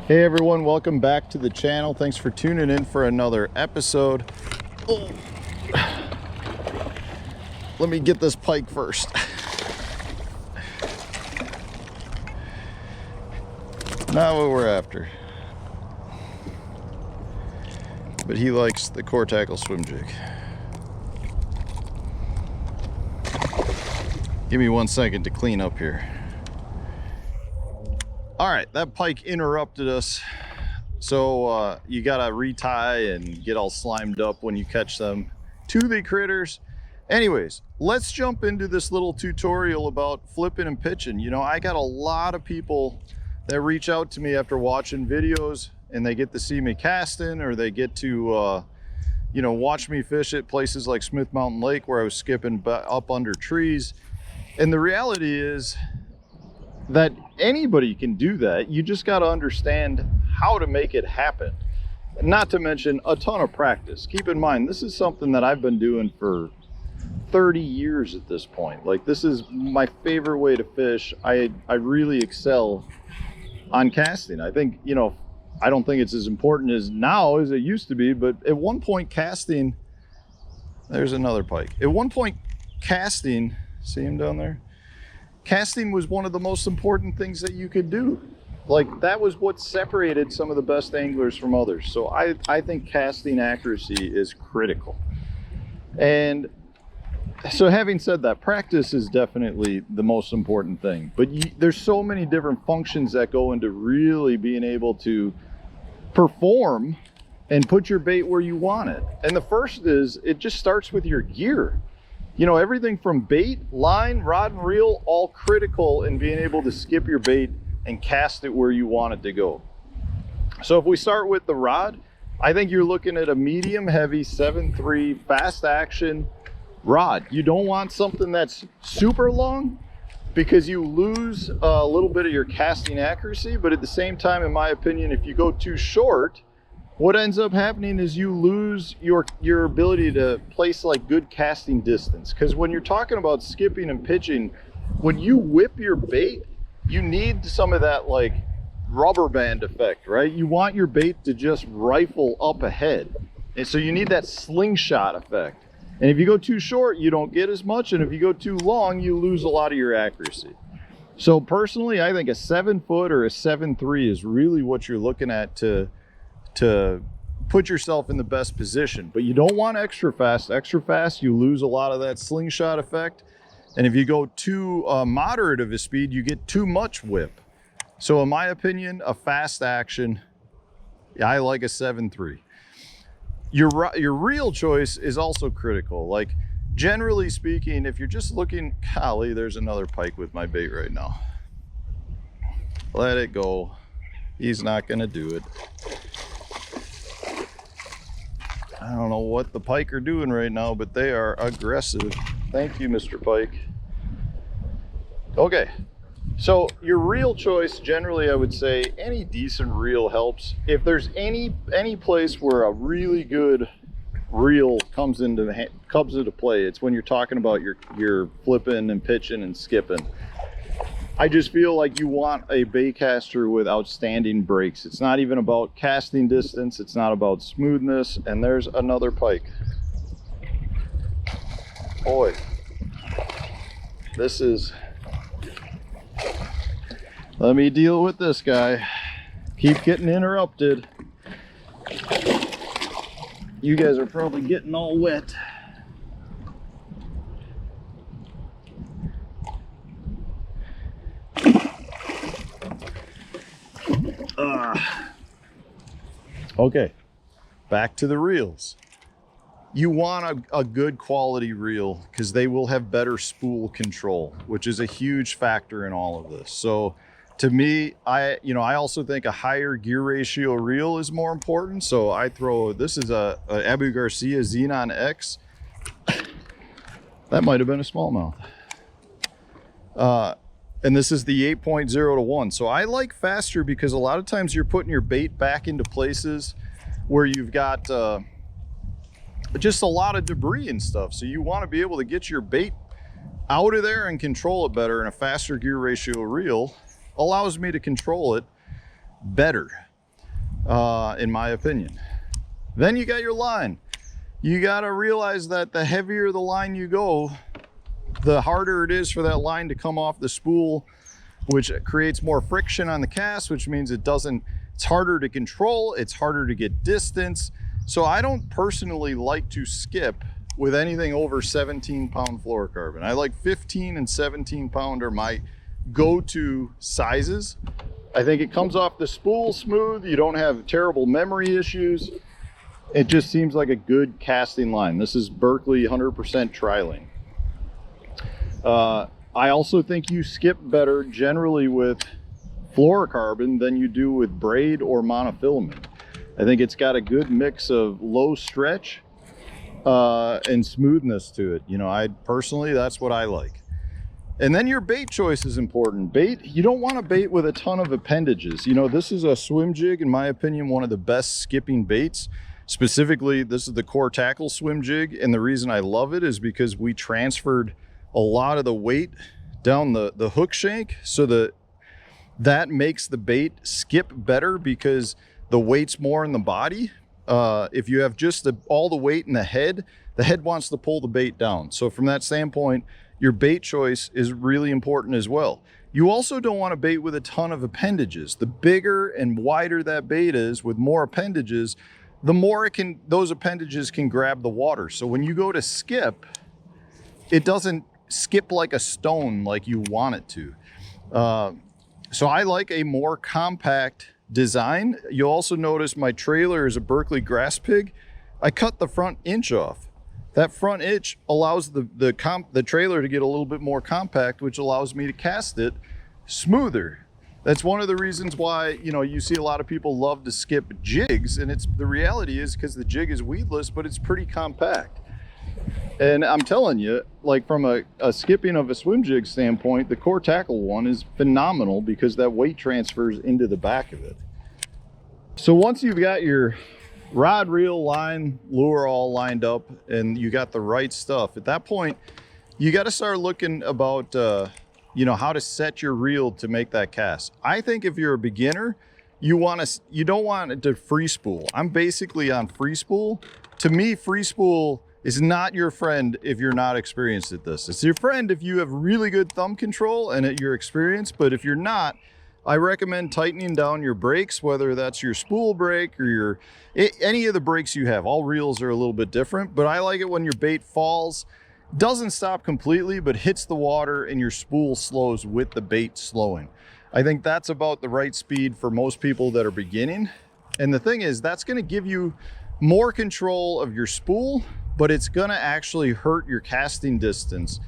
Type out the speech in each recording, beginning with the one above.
Hey everyone, welcome back to the channel. Thanks for tuning in for another episode. Oh. Let me get this pike first. Not what we're after. But he likes the core tackle swim jig. Give me 1 second to clean up here. All right, that pike interrupted us. So you gotta retie and get all slimed up when you catch them to the critters. Anyways, let's jump into this little tutorial about flipping and pitching. You know, I got a lot of people that reach out to me after watching videos and they get to see me casting, or they get to, you know, watch me fish at places like Smith Mountain Lake where I was skipping up under trees. And the reality is that anybody can do that. You just got to understand how to make it happen. Not to mention a ton of practice. Keep in mind, this is something that I've been doing for 30 years at this point. Like, this is my favorite way to fish. I really excel on casting. I think, you know, I don't think it's as important as now as it used to be, but at one point casting, there's another pike. At one point casting, see him down there? Casting was one of the most important things that you could do. Like, that was what separated some of the best anglers from others. So I think casting accuracy is critical. And so having said that, practice is definitely the most important thing. But there's so many different functions that go into really being able to perform and put your bait where you want it. And the first is, it just starts with your gear. You know, everything from bait, line, rod, and reel, all critical in being able to skip your bait and cast it where you want it to go. So if we start with the rod, I think you're looking at a medium heavy 7.3 fast action rod. You don't want something that's super long because you lose a little bit of your casting accuracy. But at the same time, in my opinion, if you go too short, what ends up happening is you lose your ability to place like good casting distance. Because when you're talking about skipping and pitching, when you whip your bait, you need some of that like rubber band effect, right? You want your bait to just rifle up ahead. And so you need that slingshot effect. And if you go too short, you don't get as much. And if you go too long, you lose a lot of your accuracy. So personally, I think a 7-foot or a 7.3 is really what you're looking at to put yourself in the best position. But you don't want extra fast. Extra fast, you lose a lot of that slingshot effect. And if you go too moderate of a speed, you get too much whip. So in my opinion, a fast action, I like a 7.3. Your reel choice is also critical. Like, generally speaking, if you're just looking, golly, there's another pike with my bait right now. Let it go. He's not gonna do it. I don't know what the pike are doing right now, but they are aggressive. Thank you, Mr. Pike. Okay, so your reel choice, generally I would say any decent reel helps. If there's any place where a really good reel comes into play, it's when you're talking about your flipping and pitching and skipping. I just feel like you want a baitcaster with outstanding breaks. It's not even about casting distance. It's not about smoothness. And there's another pike. Boy, this is, let me deal with this guy. Keep getting interrupted. You guys are probably getting all wet. Okay, back to the reels. You want a good quality reel because they will have better spool control, which is a huge factor in all of this. So to me, I also think a higher gear ratio reel is more important. So I throw, this is a Abu Garcia Xenon X. That might have been a smallmouth. And this is the 8.0 to 1. So I like faster because a lot of times you're putting your bait back into places where you've got just a lot of debris and stuff. So you want to be able to get your bait out of there and control it better. And a faster gear ratio reel allows me to control it better. in my opinion. Then you got your line. You got to realize that the heavier the line you go, the harder it is for that line to come off the spool, which creates more friction on the cast, which means it's harder to control, it's harder to get distance. So I don't personally like to skip with anything over 17-pound fluorocarbon. I like 15 and 17-pound are my go-to sizes. I think it comes off the spool smooth. You don't have terrible memory issues. It just seems like a good casting line. This is Berkley 100% trialing. I also think you skip better generally with fluorocarbon than you do with braid or monofilament. I think it's got a good mix of low stretch and smoothness to it. You know, that's what I like. And then your bait choice is important. Bait, you don't want to bait with a ton of appendages. You know, this is a swim jig, in my opinion, one of the best skipping baits. Specifically, this is the core tackle swim jig, and the reason I love it is because we transferred a lot of the weight down the hook shank, so that makes the bait skip better because the weight's more in the body. If you have just all the weight in the head wants to pull the bait down. So from that standpoint, your bait choice is really important as well. You also don't want to bait with a ton of appendages. The bigger and wider that bait is with more appendages, the more those appendages can grab the water. So when you go to skip, it doesn't skip like a stone like you want it to. So I like a more compact design. You'll also notice my trailer is a Berkley grass pig. I cut the front inch off. That front inch allows the trailer to get a little bit more compact, which allows me to cast it smoother. That's one of the reasons why, you know, you see a lot of people love to skip jigs, and the reality is because the jig is weedless, but it's pretty compact. And I'm telling you, like from a skipping of a swim jig standpoint, the core tackle one is phenomenal because that weight transfers into the back of it. So once you've got your rod, reel, line, lure all lined up and you got the right stuff, at that point, you got to start looking about, you know, how to set your reel to make that cast. I think if you're a beginner, you don't want it to free spool. I'm basically on free spool. To me, free spool is not your friend if you're not experienced at this. It's your friend if you have really good thumb control and you're experienced, but if you're not, I recommend tightening down your brakes, whether that's your spool brake or any of the brakes you have. All reels are a little bit different, but I like it when your bait falls, doesn't stop completely, but hits the water and your spool slows with the bait slowing. I think that's about the right speed for most people that are beginning. And the thing is, that's going to give you more control of your spool, but it's going to actually hurt your casting distance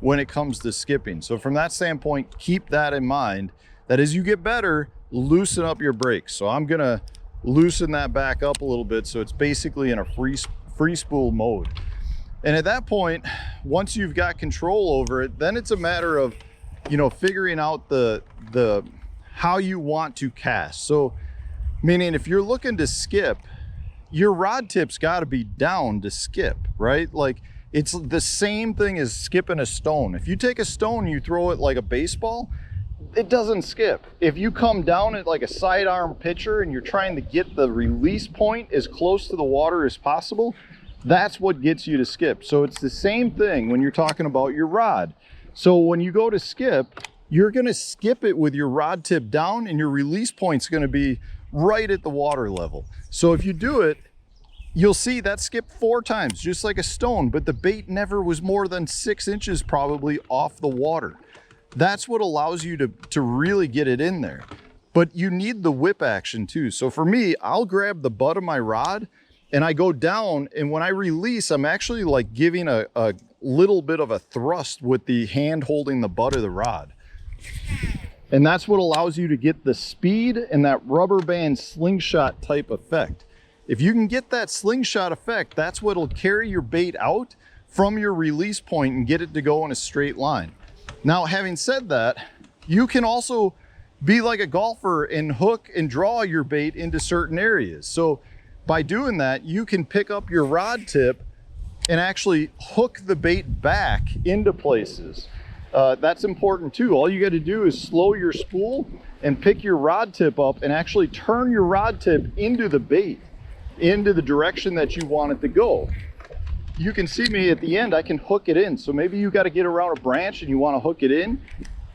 when it comes to skipping. So from that standpoint, keep that in mind, that as you get better, loosen up your brakes. So I'm going to loosen that back up a little bit, so it's basically in a free spool mode. And at that point, once you've got control over it, then it's a matter of, you know, figuring out the how you want to cast. So meaning if you're looking to skip, your rod tip's got to be down to skip, right? Like it's the same thing as skipping a stone. If you take a stone, you throw it like a baseball, it doesn't skip. If you come down at like a sidearm pitcher and you're trying to get the release point as close to the water as possible, that's what gets you to skip. So it's the same thing when you're talking about your rod. So when you go to skip, you're going to skip it with your rod tip down and your release point's going to be right at the water level. So if you do it, you'll see that skipped 4 times, just like a stone, but the bait never was more than 6 inches probably off the water. That's what allows you to really get it in there. But you need the whip action too. So for me, I'll grab the butt of my rod and I go down, and when I release, I'm actually like giving a little bit of a thrust with the hand holding the butt of the rod. And that's what allows you to get the speed and that rubber band slingshot type effect. If you can get that slingshot effect, that's what'll carry your bait out from your release point and get it to go in a straight line. Now, having said that, you can also be like a golfer and hook and draw your bait into certain areas. So by doing that, you can pick up your rod tip and actually hook the bait back into places. That's important too. All you got to do is slow your spool and pick your rod tip up and actually turn your rod tip into the bait, into the direction that you want it to go. You can see me at the end, I can hook it in. So maybe you got to get around a branch and you want to hook it in,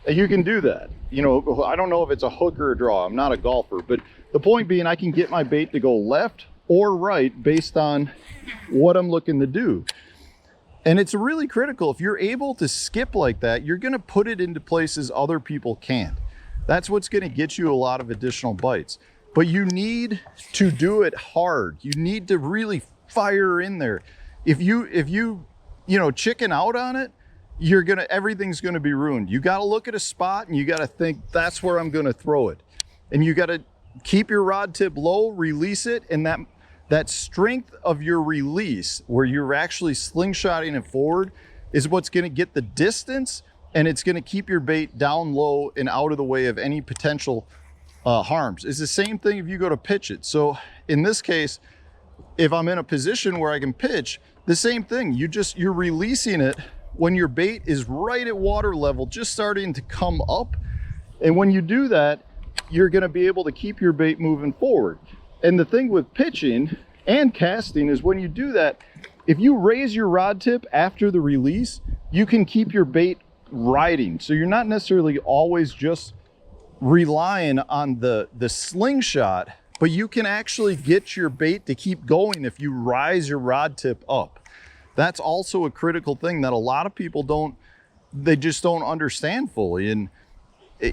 you can do that. You know, I don't know if it's a hook or a draw. I'm not a golfer, but the point being, I can get my bait to go left or right based on what I'm looking to do. And it's really critical. If you're able to skip like that, you're going to put it into places other people can't. That's what's going to get you a lot of additional bites. But you need to do it hard. You need to really fire in there. If you chicken out on it, everything's gonna be ruined. You got to look at a spot and you got to think, that's where I'm going to throw it. And you got to keep your rod tip low, release it, and that strength of your release, where you're actually slingshotting it forward, is what's going to get the distance, and it's going to keep your bait down low and out of the way of any potential harms. It's the same thing if you go to pitch it. So in this case, if I'm in a position where I can pitch, the same thing. You're releasing it when your bait is right at water level, just starting to come up. And when you do that, you're going to be able to keep your bait moving forward. And the thing with pitching and casting is, when you do that, if you raise your rod tip after the release, you can keep your bait riding. So you're not necessarily always just relying on the slingshot, but you can actually get your bait to keep going if you rise your rod tip up. That's also a critical thing that a lot of people just don't understand fully. And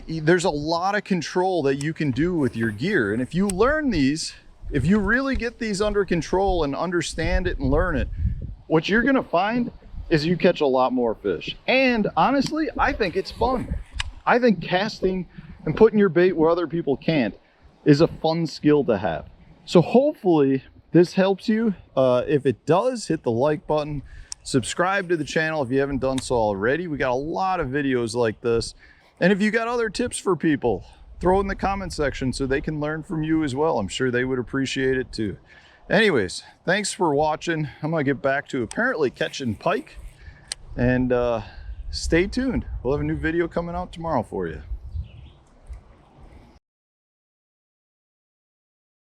there's a lot of control that you can do with your gear. And if you learn these, if you really get these under control and understand it and learn it, what you're gonna find is you catch a lot more fish. And honestly, I think it's fun. I think casting and putting your bait where other people can't is a fun skill to have. So hopefully this helps you. If it does, hit the like button, subscribe to the channel if you haven't done so already. We got a lot of videos like this. And if you got other tips for people, throw in the comment section so they can learn from you as well. I'm sure they would appreciate it too. Anyways, thanks for watching. I'm gonna get back to apparently catching pike, and stay tuned. We'll have a new video coming out tomorrow for you.